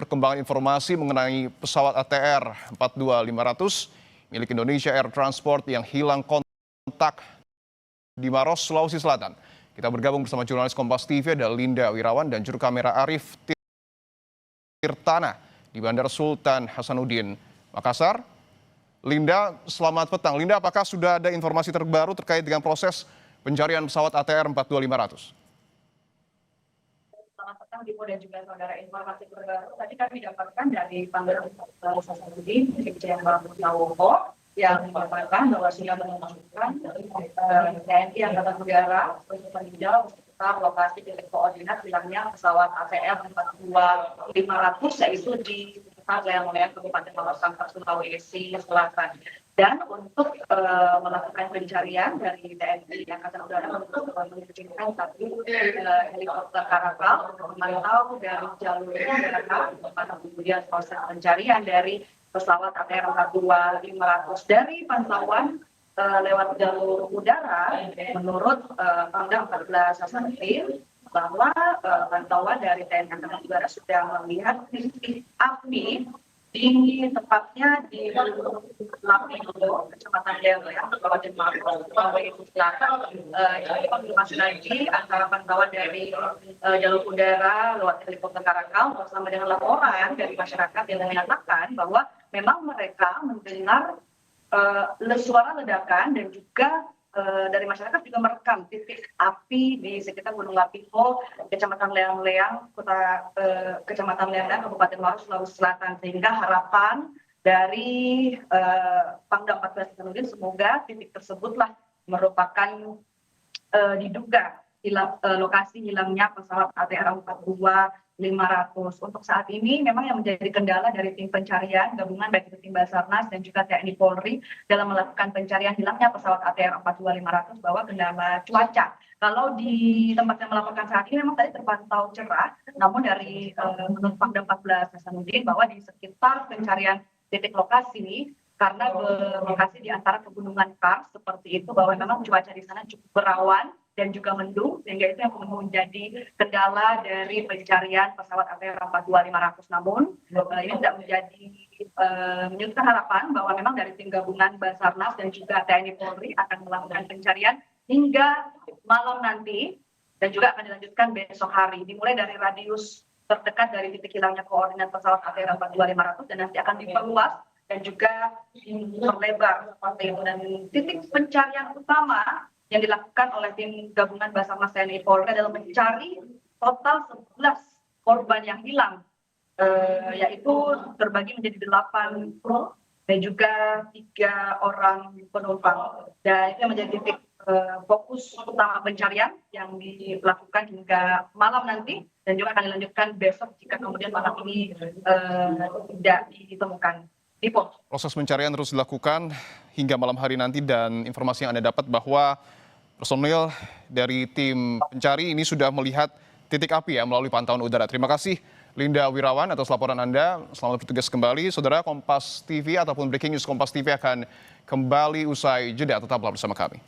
perkembangan informasi mengenai pesawat ATR 42500 milik Indonesia Air Transport yang hilang kontak di Maros, Sulawesi Selatan. Kita bergabung bersama jurnalis Kompas TV ada Linda Wirawan dan juru kamera Arif Tirtana di Bandara Sultan Hasanuddin, Makassar. Linda, selamat petang. Linda, apakah sudah ada informasi terbaru terkait dengan proses pencarian pesawat ATR 42500? Selamat petang, Dipo dan juga saudara. Informasi terbaru tadi kami dapatkan dari Pangdam Hasanuddin Brigjen Prawowo yang mengatakan bahwa sudah menemukan TNI Angkatan Udara untuk meninjau sekitar lokasi titik koordinat hilangnya pesawat ATR 42500 yaitu di sekitar Layang-Layang Kabupaten Maros, Sulawesi Selatan. Dan untuk melakukan pencarian dari TNI Angkatan Udara untuk mengirimkan satu helikopter Karakal memantau dari jalurnya dan kemudian proses pencarian dari pesawat ATR 42500. Dari pantauan lewat jalur udara, menurut Pangdam 14 Hasanuddin, bahwa pantauan dari TNI Angkatan Udara sudah melihat titik api di tepatnya di Lapindo, Kecamatan Layang-Layang, Kabupaten Maros, Sulawesi Selatan. Ini konfirmasi lagi antara pantauan dari jalur udara lewat helikopter Karakal bersama dengan laporan dari masyarakat yang menyatakan bahwa memang mereka mendengar suara ledakan dan juga dari masyarakat juga merekam titik api di sekitar Gunung Lapindo, Kecamatan Layang-Layang, Kecamatan Layang-Layang, Kabupaten Maros, Sulawesi Selatan. Sehingga harapan dari Pangdam 14 Hasanuddin semoga titik tersebutlah merupakan diduga lokasi hilangnya pesawat ATR 42500. Untuk saat ini memang yang menjadi kendala dari tim pencarian gabungan baik itu tim Basarnas dan juga TNI Polri dalam melakukan pencarian hilangnya pesawat ATR 42500 bahwa kendala cuaca. Kalau di tempat yang melaporkan saat ini memang tadi terpantau cerah, namun dari menurut Pangdam 14 Hasanuddin bahwa di sekitar pencarian titik lokasi karena berlokasi di antara pegunungan kars seperti itu, bahwa memang cuaca di sana cukup berawan dan juga mendung, sehingga itu yang menjadi kendala dari pencarian pesawat ATR 42500. Namun ini tidak menjadi menyurutkan harapan bahwa memang dari tim gabungan Basarnas dan juga TNI Polri akan melakukan pencarian hingga malam nanti dan juga akan dilanjutkan besok hari, dimulai dari radius terdekat dari titik hilangnya koordinat pesawat ATR 42500 dan nanti akan diperluas dan juga diperlebar seperti itu. Dan titik pencarian utama yang dilakukan oleh tim gabungan Basarnas TNI Polri adalah mencari total 11 korban yang hilang, yaitu terbagi menjadi 8 kru dan juga 3 orang penumpang. Dan itu menjadi titik fokus utama pencarian yang dilakukan hingga malam nanti dan juga akan dilanjutkan besok jika kemudian malam ini tidak ditemukan. Proses pencarian terus dilakukan hingga malam hari nanti dan informasi yang Anda dapat bahwa personil dari tim pencari ini sudah melihat titik api ya melalui pantauan udara. Terima kasih Linda Wirawan atas laporan Anda. Selamat bertugas kembali. Saudara, Kompas TV ataupun Breaking News Kompas TV akan kembali usai jeda. Tetaplah bersama kami.